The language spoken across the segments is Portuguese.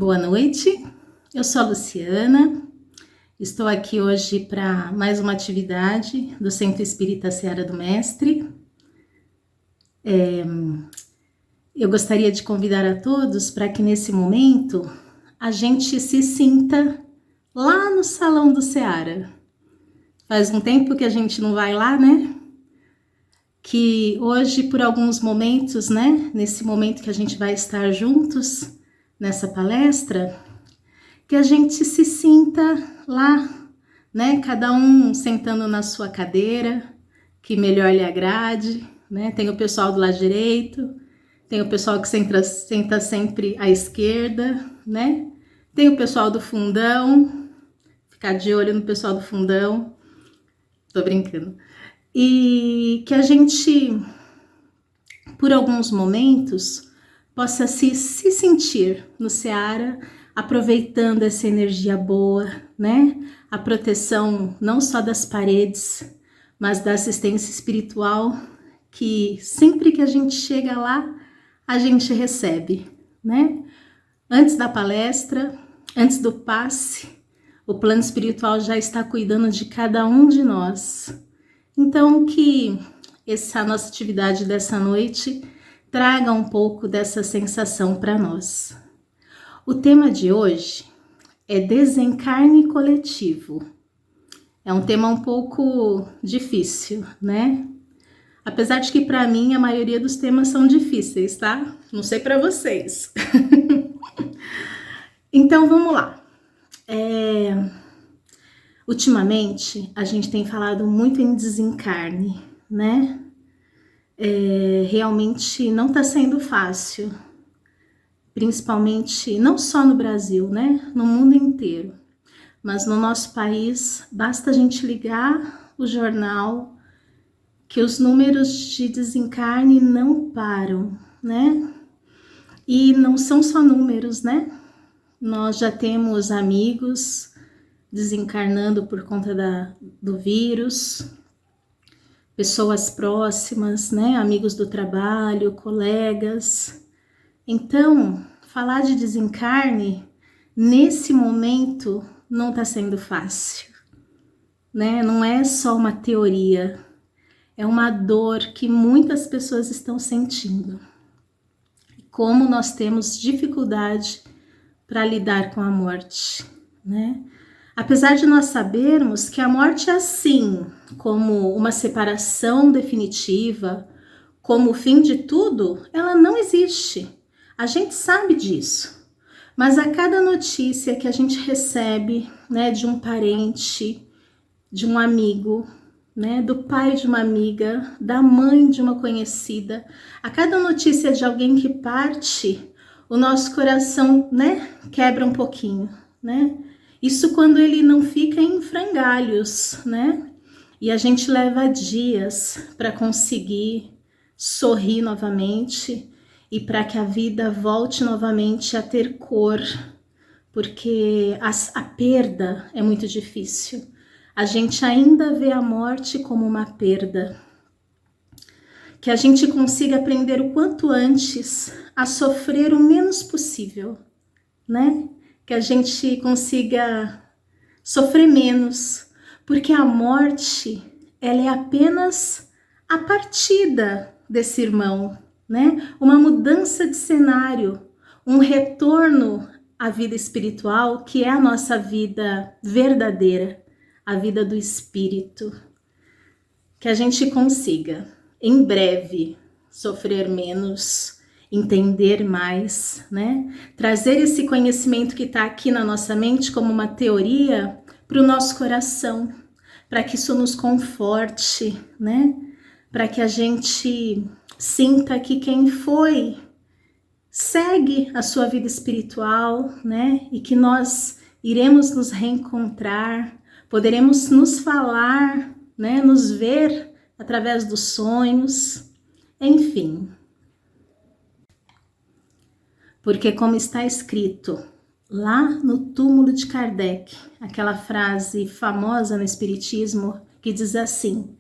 Boa noite, eu sou a Luciana, estou aqui hoje para mais uma atividade do Centro Espírita Seara do Mestre. Eu gostaria de convidar a todos para que nesse momento a gente se sinta lá no Salão do Seara. Faz um tempo que a gente não vai lá, né? Que hoje, por alguns momentos, né? Nesse momento que a gente vai estar juntos nessa palestra, que a gente se sinta lá, né? Cada um sentando na sua cadeira, que melhor lhe agrade, né? Tem o pessoal do lado direito, tem o pessoal que senta sempre à esquerda, né? Tem o pessoal do fundão, ficar de olho no pessoal do fundão, tô brincando. E que a gente, por alguns momentos, possa se sentir no Seara, aproveitando essa energia boa, né? A proteção não só das paredes, mas da assistência espiritual, que sempre que a gente chega lá, a gente recebe, né? Antes da palestra, antes do passe, o plano espiritual já está cuidando de cada um de nós. Então, que essa nossa atividade dessa noite traga um pouco dessa sensação para nós. O tema de hoje é desencarne coletivo. É um tema um pouco difícil, né? Apesar de que para mim a maioria dos temas são difíceis, tá? Não sei para vocês. Então vamos lá. Ultimamente a gente tem falado muito em desencarne, né? Realmente não está sendo fácil. Principalmente, não só no Brasil, né? No mundo inteiro. Mas no nosso país, basta a gente ligar o jornal que os números de desencarne não param, né? E não são só números, né? Nós já temos amigos desencarnando por conta do vírus, pessoas próximas, né? Amigos do trabalho, colegas. Então, falar de desencarne, nesse momento, não está sendo fácil, né? Não é só uma teoria, é uma dor que muitas pessoas estão sentindo. Como nós temos dificuldade para lidar com a morte, né? Apesar de nós sabermos que a morte é assim, como uma separação definitiva, como o fim de tudo, ela não existe. A gente sabe disso, mas a cada notícia que a gente recebe, né, de um parente, de um amigo, né, do pai de uma amiga, da mãe de uma conhecida, a cada notícia de alguém que parte, o nosso coração, né, quebra um pouquinho, né? Isso quando ele não fica em frangalhos, né? E a gente leva dias para conseguir sorrir novamente e para que a vida volte novamente a ter cor, porque a perda é muito difícil. A gente ainda vê a morte como uma perda. Que a gente consiga aprender o quanto antes a sofrer o menos possível, né? Que a gente consiga sofrer menos, porque a morte, ela é apenas a partida desse irmão, né? Uma mudança de cenário, um retorno à vida espiritual, que é a nossa vida verdadeira, a vida do espírito. Que a gente consiga, em breve, sofrer menos, entender mais, né? Trazer esse conhecimento que está aqui na nossa mente como uma teoria para o nosso coração, para que isso nos conforte, né? Para que a gente sinta que quem foi segue a sua vida espiritual, né? E que nós iremos nos reencontrar, poderemos nos falar, né? Nos ver através dos sonhos, enfim. Porque como está escrito lá no túmulo de Kardec, aquela frase famosa no Espiritismo que diz assim: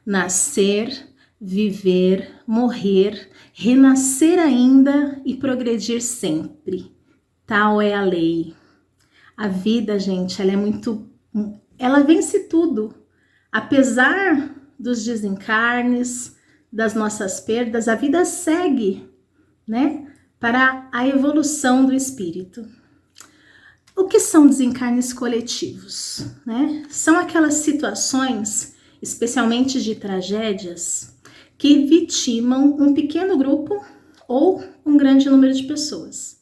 nascer, viver, morrer, renascer ainda e progredir sempre. Tal é a lei. A vida, gente, ela vence tudo. Apesar dos desencarnes, das nossas perdas, a vida segue, né? Para a evolução do espírito. O que são desencarnes coletivos, né? São aquelas situações, especialmente de tragédias, que vitimam um pequeno grupo ou um grande número de pessoas.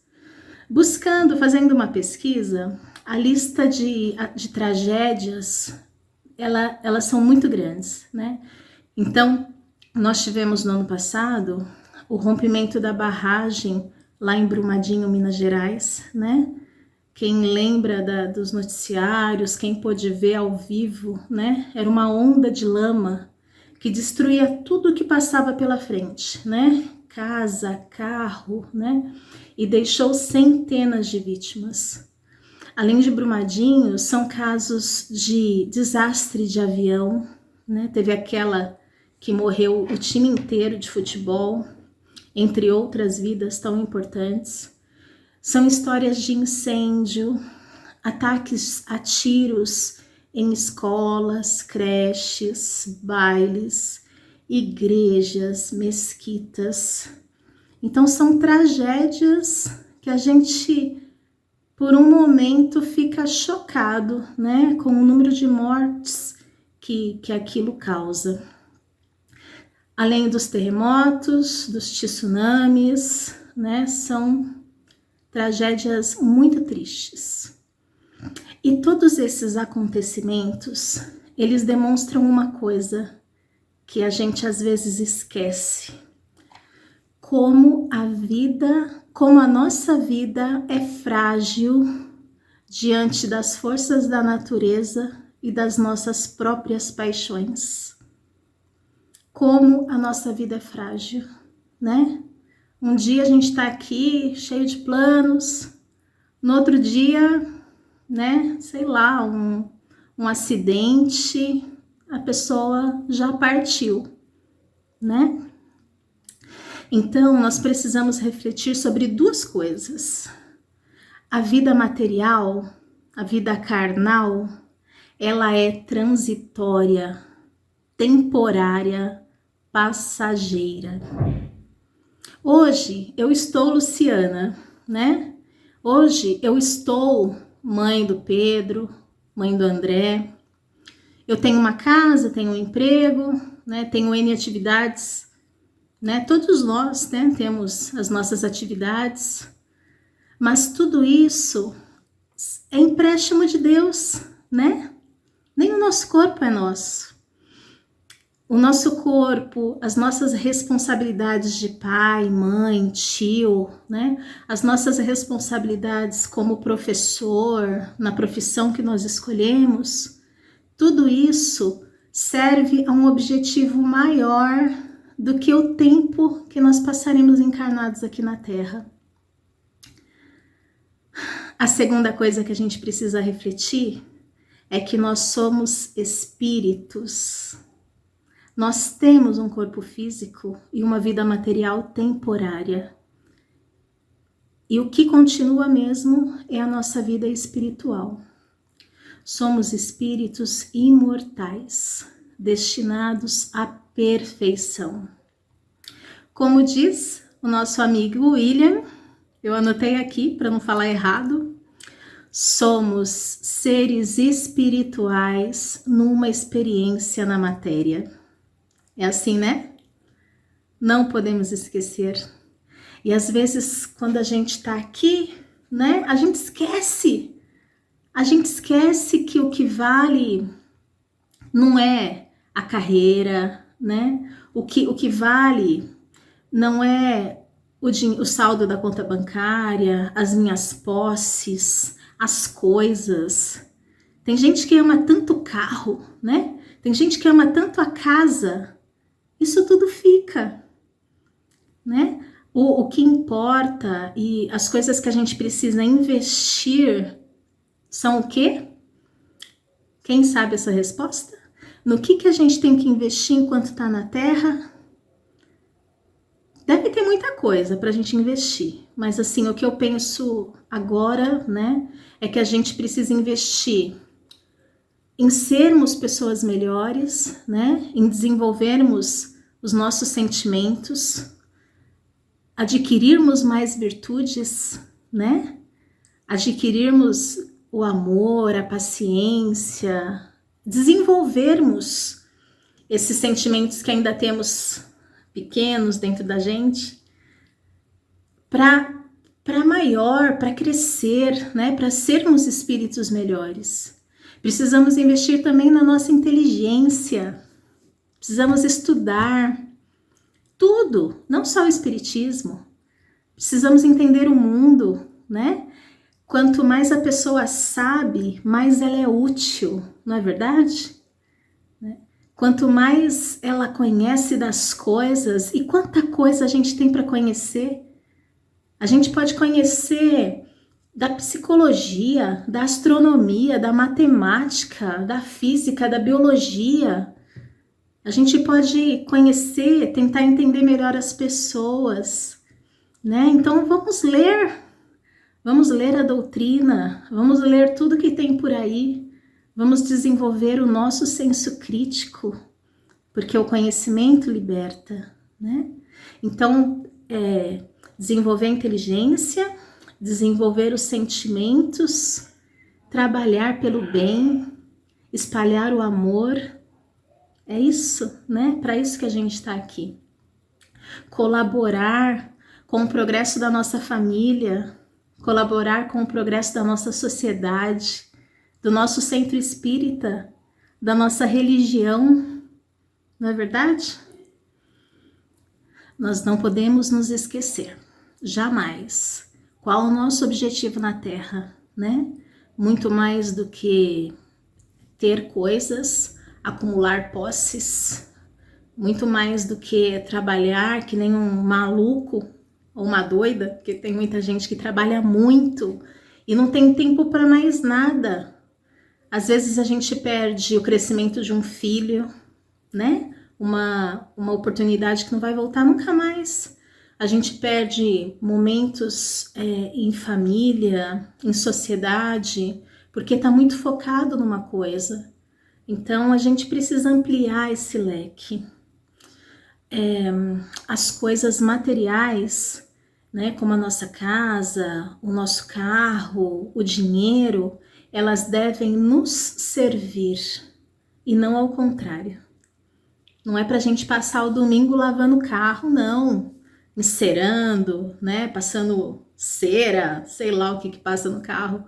Fazendo uma pesquisa, a lista de tragédias, elas são muito grandes, né? Então, nós tivemos no ano passado o rompimento da barragem lá em Brumadinho, Minas Gerais, né? Quem lembra dos noticiários, quem pôde ver ao vivo, né? Era uma onda de lama que destruía tudo que passava pela frente, né? Casa, carro, né? E deixou centenas de vítimas. Além de Brumadinho, são casos de desastre de avião, né? Teve aquela que morreu o time inteiro de futebol, entre outras vidas tão importantes. São histórias de incêndio, ataques a tiros em escolas, creches, bailes, igrejas, mesquitas. Então são tragédias que a gente, por um momento, fica chocado, né, com o número de mortes que aquilo causa. Além dos terremotos, dos tsunamis, né, são tragédias muito tristes. E todos esses acontecimentos, eles demonstram uma coisa que a gente às vezes esquece. Como a nossa vida é frágil diante das forças da natureza e das nossas próprias paixões. Como a nossa vida é frágil, né? Um dia a gente tá aqui cheio de planos, no outro dia, né, sei lá, um acidente, a pessoa já partiu, né? Então, nós precisamos refletir sobre duas coisas. A vida material, a vida carnal, ela é transitória, temporária, passageira. Hoje eu estou Luciana, né? Hoje eu estou mãe do Pedro, mãe do André. Eu tenho uma casa, tenho um emprego, né? Tenho N atividades, né? Todos nós, né, temos as nossas atividades, mas tudo isso é empréstimo de Deus, né? Nem o nosso corpo é nosso. O nosso corpo, as nossas responsabilidades de pai, mãe, tio, né? As nossas responsabilidades como professor, na profissão que nós escolhemos, tudo isso serve a um objetivo maior do que o tempo que nós passaremos encarnados aqui na Terra. A segunda coisa que a gente precisa refletir é que nós somos espíritos. Nós temos um corpo físico e uma vida material temporária. E o que continua mesmo é a nossa vida espiritual. Somos espíritos imortais, destinados à perfeição. Como diz o nosso amigo William, eu anotei aqui para não falar errado, somos seres espirituais numa experiência na matéria. É assim, né? Não podemos esquecer. E às vezes, quando a gente está aqui, né? A gente esquece que o que vale não é a carreira, né? O que vale não é o saldo da conta bancária, as minhas posses, as coisas. Tem gente que ama tanto o carro, né? Tem gente que ama tanto a casa. Isso tudo fica, né? O que importa e as coisas que a gente precisa investir são o quê? Quem sabe essa resposta? No que a gente tem que investir enquanto está na Terra? Deve ter muita coisa para a gente investir, mas assim, o que eu penso agora, né, é que a gente precisa investir em sermos pessoas melhores, né, em desenvolvermos os nossos sentimentos, adquirirmos mais virtudes, né, adquirirmos o amor, a paciência, desenvolvermos esses sentimentos que ainda temos pequenos dentro da gente, para maior, para crescer, né? Para sermos espíritos melhores. Precisamos investir também na nossa inteligência, precisamos estudar tudo, não só o espiritismo. Precisamos entender o mundo, né? Quanto mais a pessoa sabe, mais ela é útil, não é verdade? Quanto mais ela conhece das coisas, e quanta coisa a gente tem para conhecer. A gente pode conhecer da psicologia, da astronomia, da matemática, da física, da biologia. A gente pode conhecer, tentar entender melhor as pessoas, né? Então vamos ler a doutrina, vamos ler tudo que tem por aí. Vamos desenvolver o nosso senso crítico, porque o conhecimento liberta, né? Então, desenvolver a inteligência, desenvolver os sentimentos, trabalhar pelo bem, espalhar o amor. É isso, né? Para isso que a gente está aqui. Colaborar com o progresso da nossa família, colaborar com o progresso da nossa sociedade, do nosso centro espírita, da nossa religião, não é verdade? Nós não podemos nos esquecer, jamais, qual o nosso objetivo na Terra, né? Muito mais do que ter coisas, acumular posses, muito mais do que trabalhar que nem um maluco ou uma doida, porque tem muita gente que trabalha muito e não tem tempo para mais nada. Às vezes a gente perde o crescimento de um filho, né? Uma oportunidade que não vai voltar nunca mais. A gente perde momentos em família, em sociedade, porque está muito focado numa coisa. Então a gente precisa ampliar esse leque. As coisas materiais, né, como a nossa casa, o nosso carro, o dinheiro, elas devem nos servir e não ao contrário. Não é para a gente passar o domingo lavando o carro, não, encerando, né, passando cera, sei lá o que passa no carro.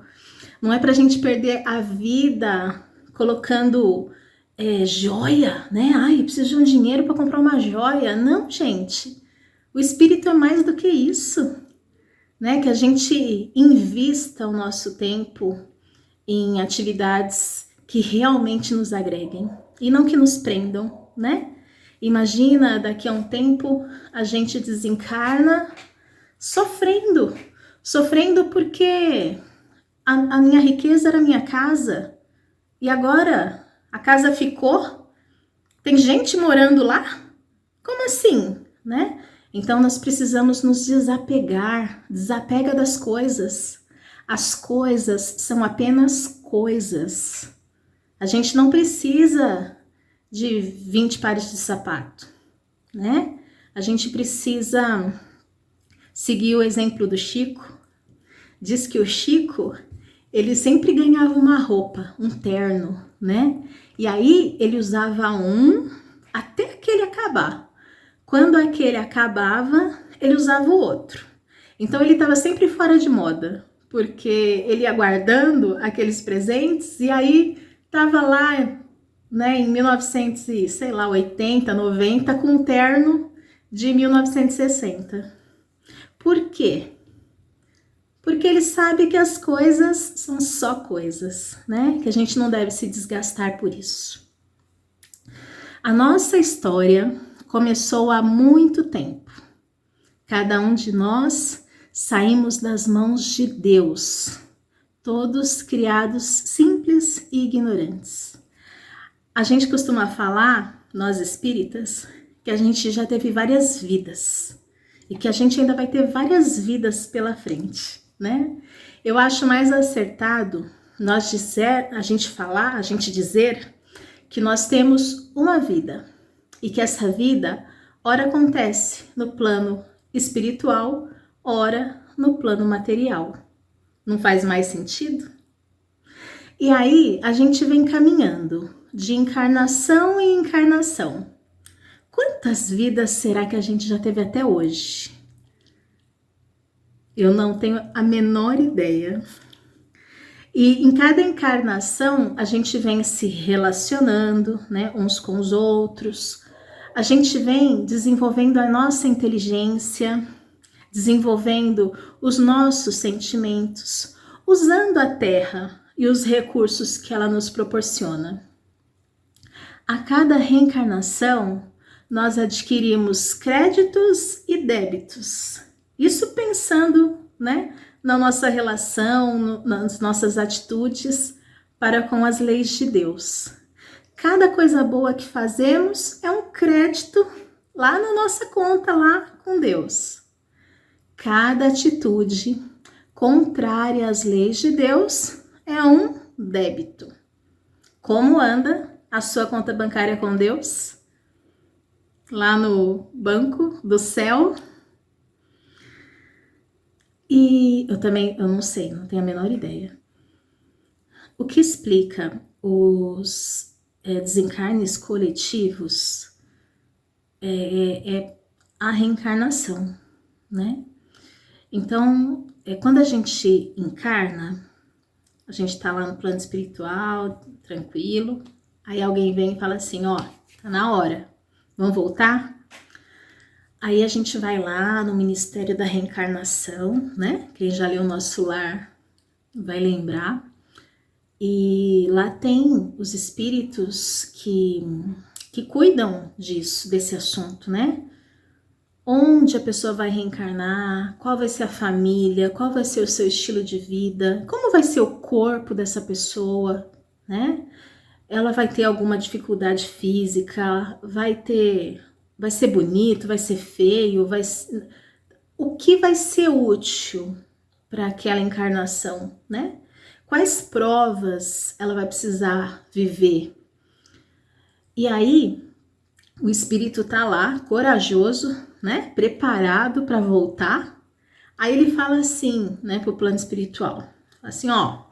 Não é para a gente perder a vida colocando joia, né? Ai, preciso de um dinheiro para comprar uma joia. Não, gente. O espírito é mais do que isso, né? Que a gente invista o nosso tempo em atividades que realmente nos agreguem e não que nos prendam, né? Imagina, daqui a um tempo a gente desencarna sofrendo porque a minha riqueza era a minha casa e agora a casa ficou, tem gente morando lá? Como assim, né? Então nós precisamos nos desapegar, desapega das coisas. As coisas são apenas coisas. A gente não precisa de 20 pares de sapato, né? A gente precisa seguir o exemplo do Chico. Diz que o Chico, ele sempre ganhava uma roupa, um terno, né? E aí ele usava um até aquele acabar. Quando aquele acabava, ele usava o outro. Então ele estava sempre fora de moda, porque ele ia guardando aqueles presentes e aí estava lá, né, em 1980, 90, com um terno de 1960. Por quê? Porque ele sabe que as coisas são só coisas, né? Que a gente não deve se desgastar por isso. A nossa história começou há muito tempo. Cada um de nós saímos das mãos de Deus, todos criados simples e ignorantes. A gente costuma falar, nós espíritas, que a gente já teve várias vidas. e que a gente ainda vai ter várias vidas pela frente, né? Eu acho mais acertado a gente dizer que nós temos uma vida e que essa vida ora acontece no plano espiritual, ora no plano material. Não faz mais sentido? E aí a gente vem caminhando de encarnação em encarnação. Quantas vidas será que a gente já teve até hoje? Eu não tenho a menor ideia. E em cada encarnação a gente vem se relacionando, né, uns com os outros. A gente vem desenvolvendo a nossa inteligência, desenvolvendo os nossos sentimentos, usando a Terra e os recursos que ela nos proporciona. A cada reencarnação, nós adquirimos créditos e débitos. Isso pensando, né, na nossa relação, nas nossas atitudes para com as leis de Deus. Cada coisa boa que fazemos é um crédito lá na nossa conta, lá com Deus. Cada atitude contrária às leis de Deus é um débito. Como anda a sua conta bancária com Deus? Lá no banco do céu? E eu não sei, não tenho a menor ideia. O que explica os desencarnes coletivos é a reencarnação, né? Então, quando a gente encarna, a gente tá lá no plano espiritual, tranquilo, aí alguém vem e fala assim, ó, tá na hora, vamos voltar? Aí a gente vai lá no Ministério da Reencarnação, né? Quem já leu o Nosso Lar vai lembrar. E lá tem os espíritos que cuidam disso, desse assunto, né? Onde a pessoa vai reencarnar, qual vai ser a família, qual vai ser o seu estilo de vida, como vai ser o corpo dessa pessoa, né? Ela vai ter alguma dificuldade física, vai ser bonito, vai ser feio, o que vai ser útil para aquela encarnação, né? Quais provas ela vai precisar viver? E aí, o espírito tá lá, corajoso, né? Preparado para voltar. Aí ele fala assim, né, pro plano espiritual, assim, ó,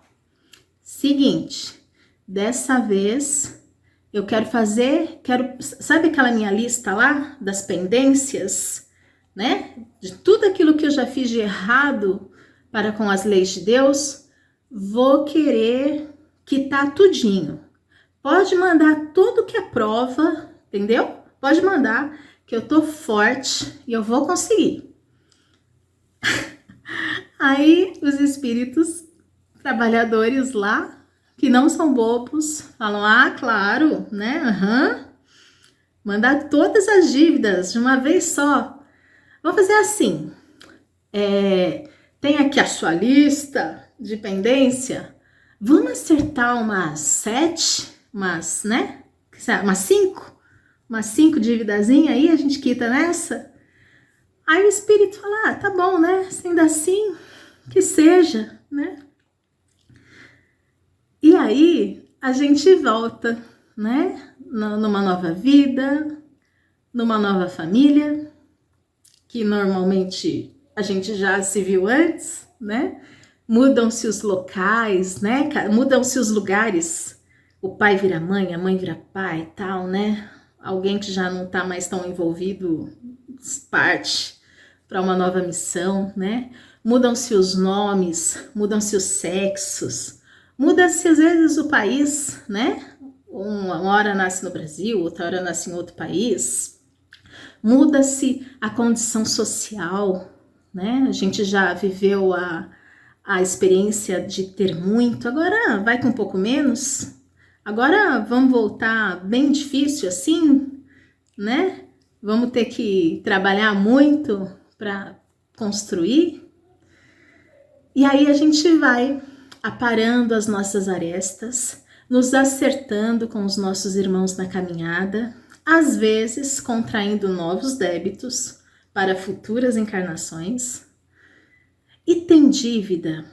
seguinte, dessa vez eu sabe aquela minha lista lá das pendências, né? De tudo aquilo que eu já fiz de errado para com as leis de Deus, vou querer quitar tudinho. Pode mandar tudo que é prova, entendeu? Pode mandar, que eu tô forte e eu vou conseguir. Aí os espíritos trabalhadores lá, que não são bobos, falam, ah, claro, né? Mandar todas as dívidas de uma vez só. Vamos fazer assim, tem aqui a sua lista de pendência, vamos acertar umas 7, umas 5 dívidazinhas aí, a gente quita nessa. Aí o espírito fala, tá bom, né? Sendo assim, que seja, né? E aí a gente volta, né? Numa nova vida, numa nova família, que normalmente a gente já se viu antes, né? Mudam-se os locais, né? Mudam-se os lugares. O pai vira mãe, a mãe vira pai e tal, né? Alguém que já não tá mais tão envolvido parte para uma nova missão, né? Mudam-se os nomes, mudam-se os sexos, muda-se às vezes o país, né? Uma hora nasce no Brasil, outra hora nasce em outro país. Muda-se a condição social, né? A gente já viveu a experiência de ter muito, agora vai com um pouco menos. Agora vamos voltar bem difícil assim, né? Vamos ter que trabalhar muito para construir. E aí a gente vai aparando as nossas arestas, nos acertando com os nossos irmãos na caminhada, às vezes contraindo novos débitos, para futuras encarnações e tem dívida,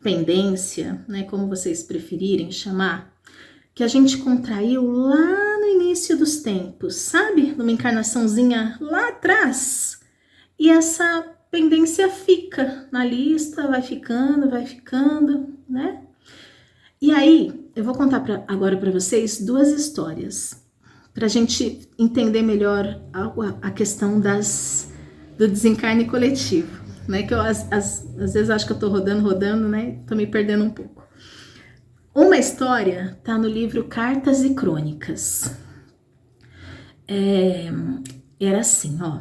pendência, né, como vocês preferirem chamar, que a gente contraiu lá no início dos tempos, sabe? Numa encarnaçãozinha lá atrás. E essa pendência fica na lista, vai ficando, né? E aí, eu vou contar agora para vocês duas histórias, para a gente entender melhor a questão do desencarne coletivo, né? Que eu, às vezes, acho que eu tô rodando, né? Tô me perdendo um pouco. Uma história tá no livro Cartas e Crônicas. Era assim, ó.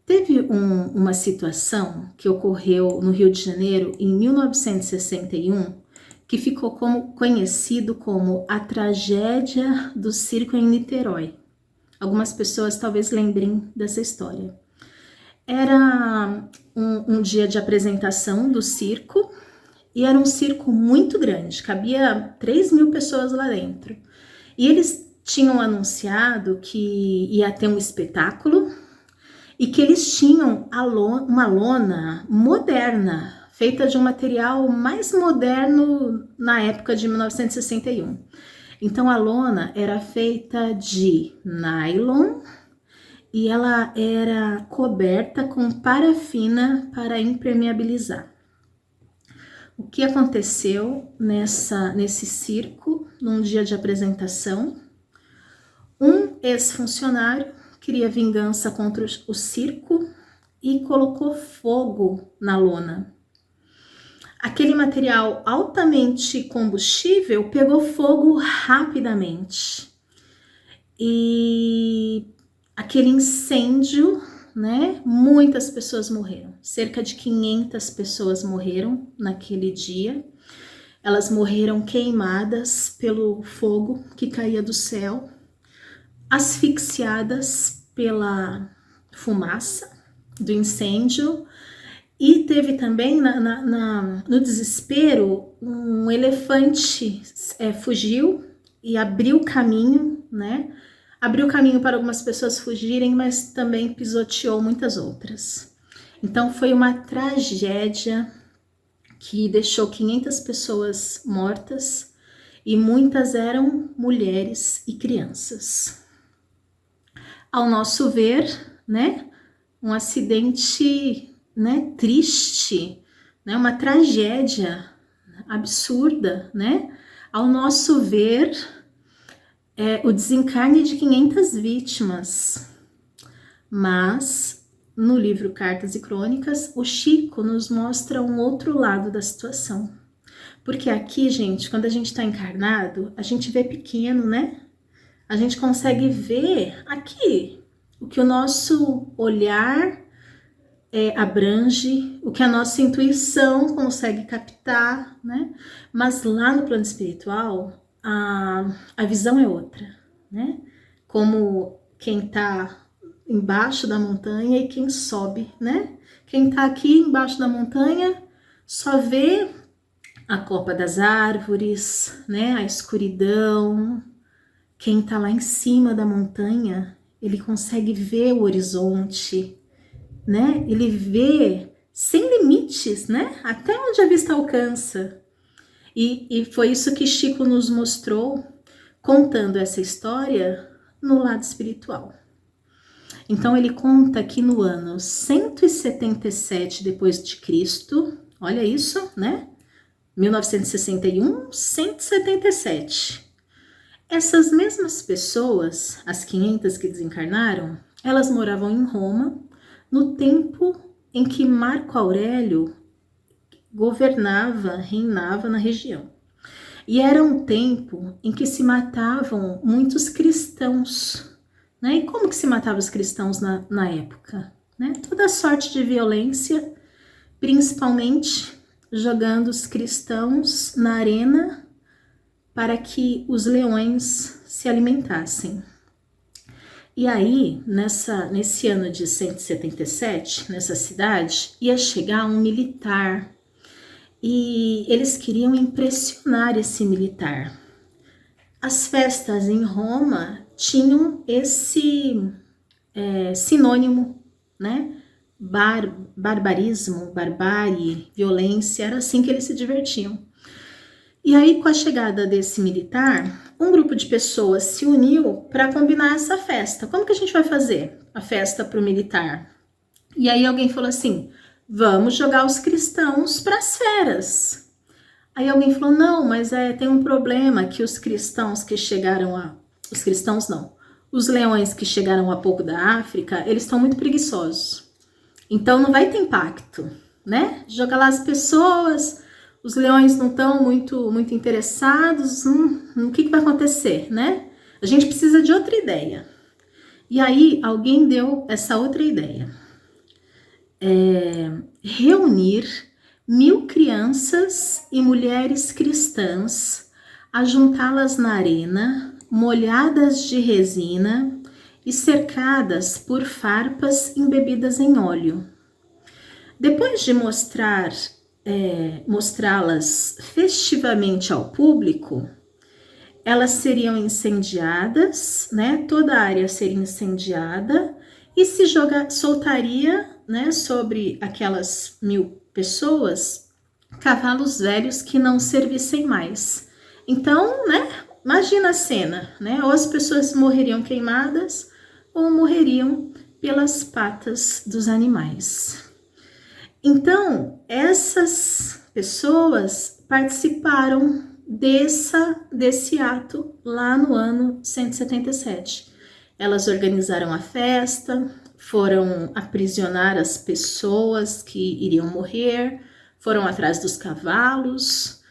Teve uma situação que ocorreu no Rio de Janeiro em 1961, que ficou conhecido como a tragédia do circo em Niterói. Algumas pessoas talvez lembrem dessa história. Era um dia de apresentação do circo e era um circo muito grande, cabia 3.000 pessoas lá dentro. E eles tinham anunciado que ia ter um espetáculo e que eles tinham uma lona moderna, feita de um material mais moderno na época de 1961. Então a lona era feita de nylon e ela era coberta com parafina para impermeabilizar. O que aconteceu nesse circo, num dia de apresentação? Um ex-funcionário queria vingança contra o circo e colocou fogo na lona. Aquele material altamente combustível pegou fogo rapidamente. E aquele incêndio, né? Muitas pessoas morreram. Cerca de 500 pessoas morreram naquele dia. Elas morreram queimadas pelo fogo que caía do céu, asfixiadas pela fumaça do incêndio. E teve também, no desespero, um elefante fugiu e abriu caminho, né? Abriu caminho para algumas pessoas fugirem, mas também pisoteou muitas outras. Então foi uma tragédia que deixou 500 pessoas mortas e muitas eram mulheres e crianças. Ao nosso ver, né, um acidente, né, triste, né, uma tragédia absurda, né? Ao nosso ver, o desencarne de 500 vítimas. Mas no livro Cartas e Crônicas, o Chico nos mostra um outro lado da situação. Porque aqui, gente, quando a gente está encarnado, a gente vê pequeno, né? A gente consegue ver aqui o que o nosso olhar abrange, o que a nossa intuição consegue captar, né? Mas lá no plano espiritual, a visão é outra, né? Como quem tá embaixo da montanha e quem sobe, né? Quem tá aqui embaixo da montanha só vê a copa das árvores, né? A escuridão. Quem tá lá em cima da montanha, ele consegue ver o horizonte, né? Ele vê sem limites, né? Até onde a vista alcança. E foi isso que Chico nos mostrou, contando essa história no lado espiritual. Então ele conta que no ano 177 depois de Cristo, olha isso, né? 1961, 177. Essas mesmas pessoas, as 500 que desencarnaram, elas moravam em Roma no tempo em que Marco Aurélio reinava na região. E era um tempo em que se matavam muitos cristãos, né? E como que se matavam os cristãos na época? Né? Toda sorte de violência, principalmente jogando os cristãos na arena para que os leões se alimentassem. E aí, nesse ano de 177, nessa cidade, ia chegar um militar e eles queriam impressionar esse militar. As festas em Roma tinham esse sinônimo né? Barbarismo, barbárie, violência, era assim que eles se divertiam. E aí, com a chegada desse militar, um grupo de pessoas se uniu para combinar essa festa. Como que a gente vai fazer a festa para o militar? E aí alguém falou assim, vamos jogar os cristãos para as feras. Aí alguém falou, não, mas tem um problema que os cristãos que chegaram os cristãos não, os leões que chegaram há pouco da África, eles estão muito preguiçosos. Então não vai ter impacto, né? Joga lá as pessoas, os leões não estão muito interessados, o que vai acontecer, né? A gente precisa de outra ideia. E aí alguém deu essa outra ideia. Reunir 1000 crianças e mulheres cristãs, ajuntá-las na arena, molhadas de resina e cercadas por farpas embebidas em óleo. Depois de mostrá-las festivamente ao público, elas seriam incendiadas, né? Toda a área seria incendiada e se soltaria, né, sobre aquelas 1000 pessoas, cavalos velhos que não servissem mais. Então, né, imagina a cena, né? Ou as pessoas morreriam queimadas ou morreriam pelas patas dos animais. Então, essas pessoas participaram desse ato lá no ano 177. Elas organizaram a festa, foram aprisionar as pessoas que iriam morrer, foram atrás dos cavalos,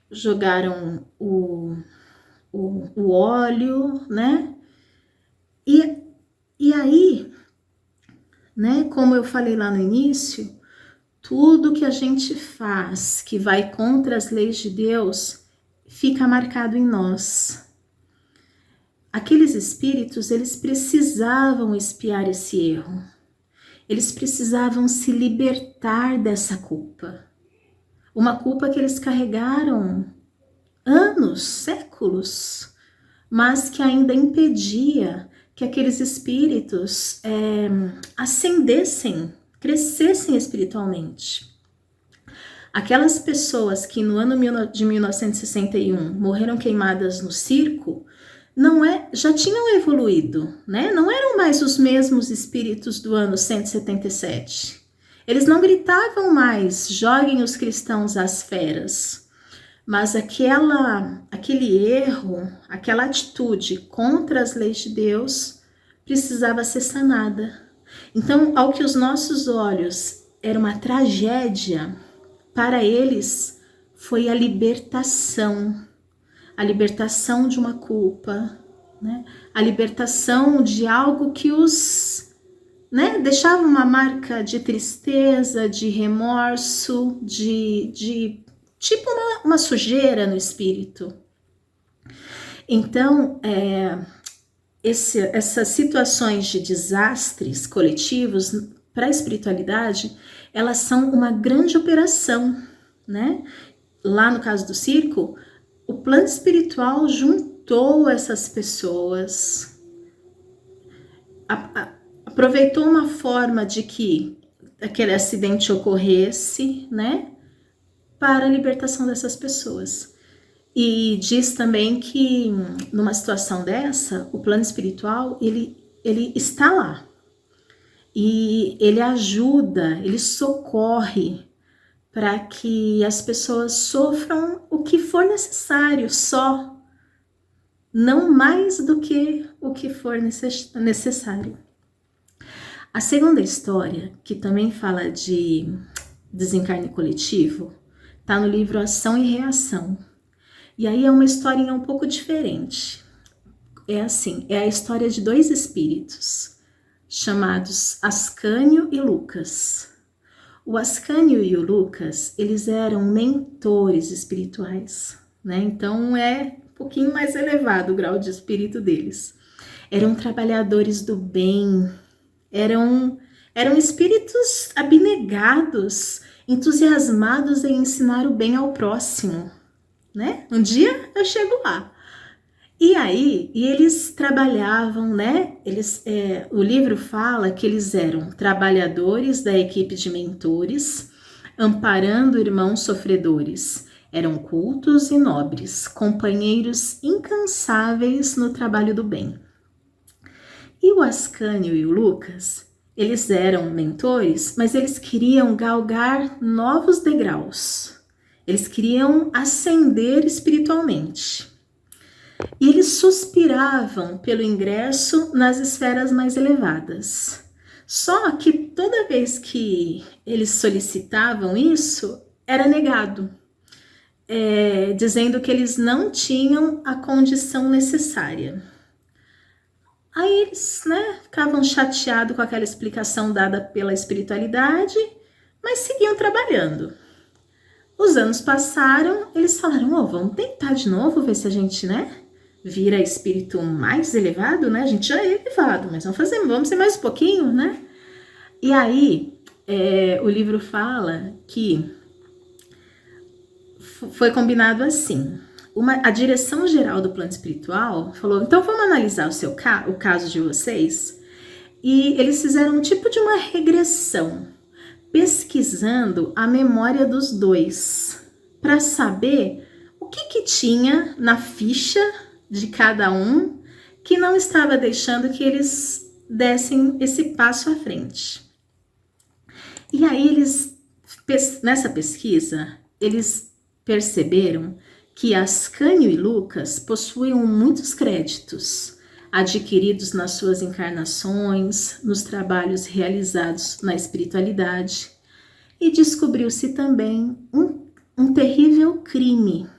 jogaram o óleo, né? E aí, né, como eu falei lá no início, tudo que a gente faz que vai contra as leis de Deus fica marcado em nós. Aqueles espíritos, eles precisavam expiar esse erro. Eles precisavam se libertar dessa culpa. Uma culpa que eles carregaram anos, séculos, mas que ainda impedia que aqueles espíritos ascendessem, crescessem espiritualmente. Aquelas pessoas que no ano de 1961 morreram queimadas no circo, já tinham evoluído, né? Não eram mais os mesmos espíritos do ano 177. Eles não gritavam mais, joguem os cristãos às feras. Mas aquele erro, aquela atitude contra as leis de Deus precisava ser sanada. Então, ao que os nossos olhos era uma tragédia, para eles foi a libertação de uma culpa, né? A libertação de algo que os, né, deixava uma marca de tristeza, de remorso, de tipo uma sujeira no espírito. Então, essas situações de desastres coletivos para a espiritualidade, elas são uma grande operação, né? Lá no caso do circo, o plano espiritual juntou essas pessoas, aproveitou uma forma de que aquele acidente ocorresse, né, para a libertação dessas pessoas. E diz também que numa situação dessa, o plano espiritual, ele está lá. E ele ajuda, ele socorre para que as pessoas sofram o que for necessário, só, não mais do que o que for necessário. A segunda história, que também fala de desencarne coletivo, está no livro Ação e Reação. E aí é uma historinha um pouco diferente. É assim, é a história de 2 espíritos, chamados Ascânio e Lucas. O Ascânio e o Lucas, eles eram mentores espirituais, né? Então é um pouquinho mais elevado o grau de espírito deles. Eram trabalhadores do bem, eram espíritos abnegados, entusiasmados em ensinar o bem ao próximo, né? Um dia eu chego lá. E aí, eles trabalhavam, né? O livro fala que eles eram trabalhadores da equipe de mentores, amparando irmãos sofredores. Eram cultos e nobres, companheiros incansáveis no trabalho do bem. E o Ascânio e o Lucas, eles eram mentores, mas eles queriam galgar novos degraus. Eles queriam ascender espiritualmente. E eles suspiravam pelo ingresso nas esferas mais elevadas. Só que toda vez que eles solicitavam isso, era negado, dizendo que eles não tinham a condição necessária. Aí eles, ficavam chateados com aquela explicação dada pela espiritualidade, mas seguiam trabalhando. Os anos passaram, eles falaram, vamos tentar de novo, ver se a gente, vira espírito mais elevado, A gente já é elevado, mas vamos ser mais um pouquinho, E aí, o livro fala que foi combinado assim. A direção geral do plano espiritual falou, então vamos analisar o caso de vocês. E eles fizeram um tipo de uma regressão, pesquisando a memória dos dois, para saber o que tinha na ficha de cada um que não estava deixando que eles dessem esse passo à frente. E aí nessa pesquisa, eles perceberam que Ascânio e Lucas possuíam muitos créditos adquiridos nas suas encarnações, nos trabalhos realizados na espiritualidade, e descobriu-se também um terrível crime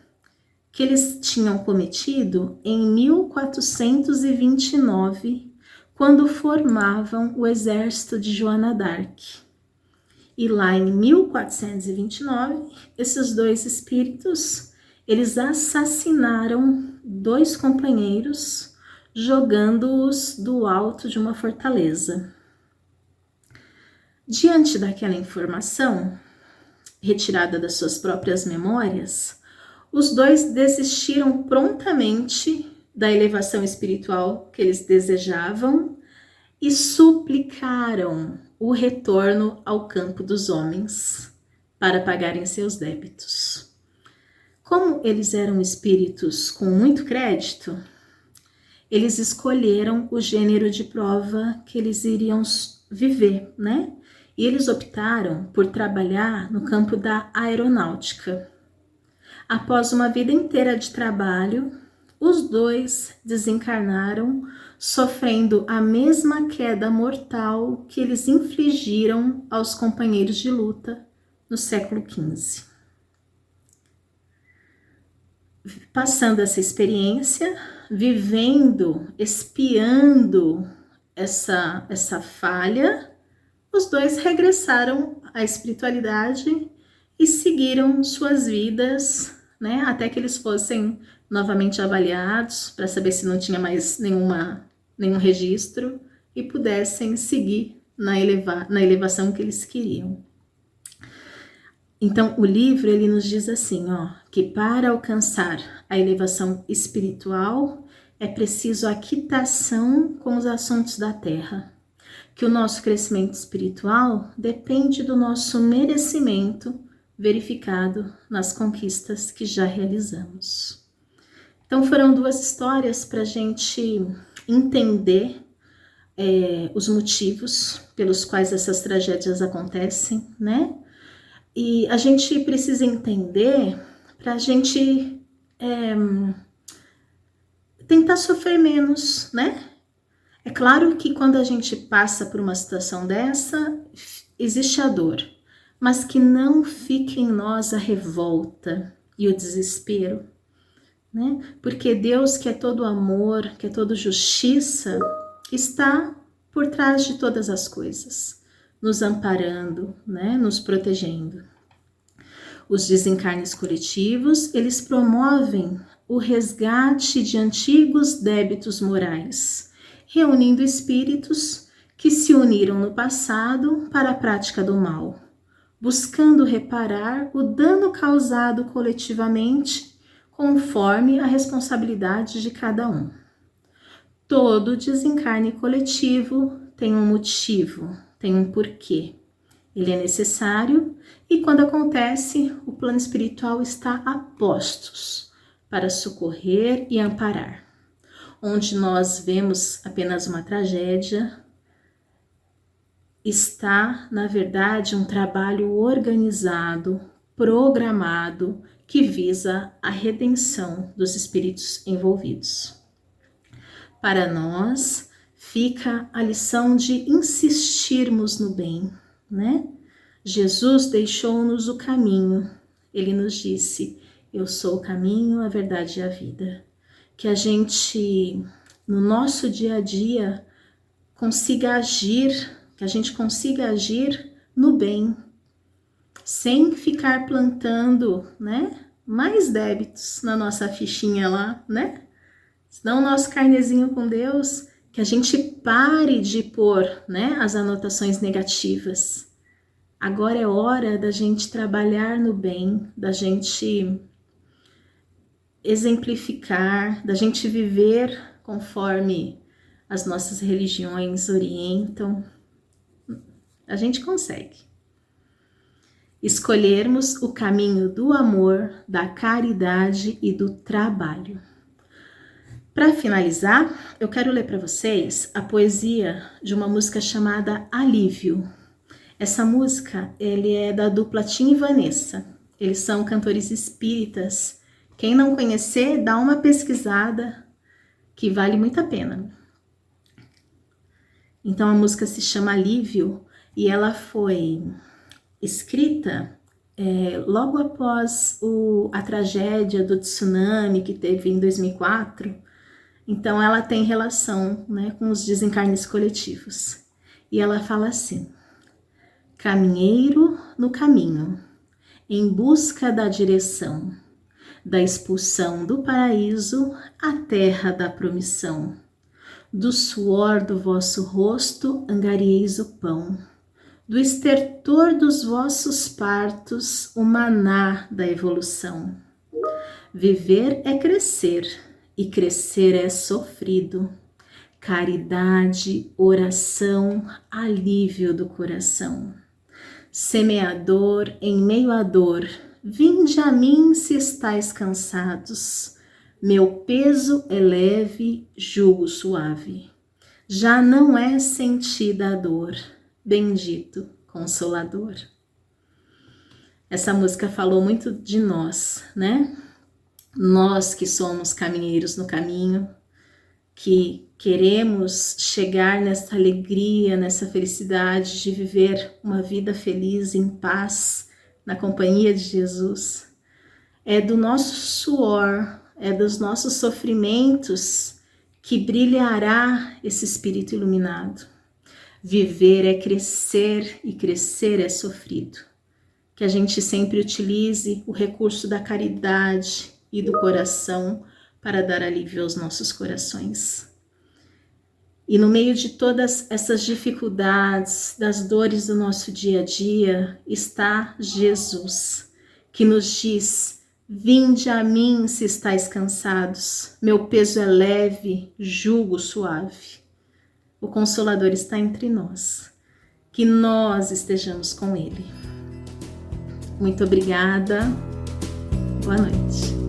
que eles tinham cometido em 1429, quando formavam o exército de Joana d'Arc. E lá em 1429, esses dois espíritos, eles assassinaram 2 companheiros, jogando-os do alto de uma fortaleza. Diante daquela informação, retirada das suas próprias memórias, os dois desistiram prontamente da elevação espiritual que eles desejavam e suplicaram o retorno ao campo dos homens para pagarem seus débitos. Como eles eram espíritos com muito crédito, eles escolheram o gênero de prova que eles iriam viver, E eles optaram por trabalhar no campo da aeronáutica. Após uma vida inteira de trabalho, os dois desencarnaram, sofrendo a mesma queda mortal que eles infligiram aos companheiros de luta no século XV. Passando essa experiência, vivendo, espiando essa falha, os dois regressaram à espiritualidade e seguiram suas vidas, até que eles fossem novamente avaliados para saber se não tinha mais nenhum registro e pudessem seguir na elevação que eles queriam. Então, o livro ele nos diz assim, que para alcançar a elevação espiritual é preciso a quitação com os assuntos da terra, que o nosso crescimento espiritual depende do nosso merecimento verificado nas conquistas que já realizamos. Então, foram 2 histórias para a gente entender os motivos pelos quais essas tragédias acontecem, E a gente precisa entender para a gente tentar sofrer menos, É claro que quando a gente passa por uma situação dessa, existe a dor, mas que não fique em nós a revolta e o desespero, Porque Deus, que é todo amor, que é todo justiça, está por trás de todas as coisas, nos amparando, nos protegendo. Os desencarnes coletivos, eles promovem o resgate de antigos débitos morais, reunindo espíritos que se uniram no passado para a prática do mal, buscando reparar o dano causado coletivamente conforme a responsabilidade de cada um. Todo desencarne coletivo tem um motivo, tem um porquê. Ele é necessário e quando acontece, o plano espiritual está a postos para socorrer e amparar. Onde nós vemos apenas uma tragédia, está, na verdade, um trabalho organizado, programado, que visa a redenção dos espíritos envolvidos. Para nós, fica a lição de insistirmos no bem, né? Jesus deixou-nos o caminho. Ele nos disse, eu sou o caminho, a verdade e a vida. Que a gente, no nosso dia a dia, consiga agir, que a gente consiga agir no bem, sem ficar plantando, né, mais débitos na nossa fichinha lá, né? Senão o nosso carnezinho com Deus, que a gente pare de pôr, né, as anotações negativas. Agora é hora da gente trabalhar no bem, da gente exemplificar, da gente viver conforme as nossas religiões orientam. A gente consegue. Escolhermos o caminho do amor, da caridade e do trabalho. Para finalizar, eu quero ler para vocês a poesia de uma música chamada Alívio. Essa música é da dupla Tim e Vanessa. Eles são cantores espíritas. Quem não conhecer, dá uma pesquisada que vale muito a pena. Então a música se chama Alívio e ela foi escrita logo após a tragédia do tsunami que teve em 2004. Então ela tem relação, né, com os desencarnes coletivos. E ela fala assim: caminheiro no caminho, em busca da direção, da expulsão do paraíso à terra da promissão. Do suor do vosso rosto angarieis o pão, do estertor dos vossos partos o maná da evolução. Viver é crescer, e crescer é sofrido. Caridade, oração, alívio do coração. Semeador em meio à dor, vinde a mim se estáis cansados. Meu peso é leve, jugo suave. Já não é sentida a dor, bendito Consolador. Essa música falou muito de nós, né? Nós que somos caminheiros no caminho, que queremos chegar nessa alegria, nessa felicidade de viver uma vida feliz, em paz, na companhia de Jesus. É do nosso suor, é dos nossos sofrimentos que brilhará esse espírito iluminado. Viver é crescer e crescer é sofrido. Que a gente sempre utilize o recurso da caridade e do coração para dar alívio aos nossos corações. E no meio de todas essas dificuldades, das dores do nosso dia a dia, está Jesus, que nos diz: vinde a mim se estáis cansados, meu peso é leve, jugo suave. O Consolador está entre nós, que nós estejamos com Ele. Muito obrigada, boa noite.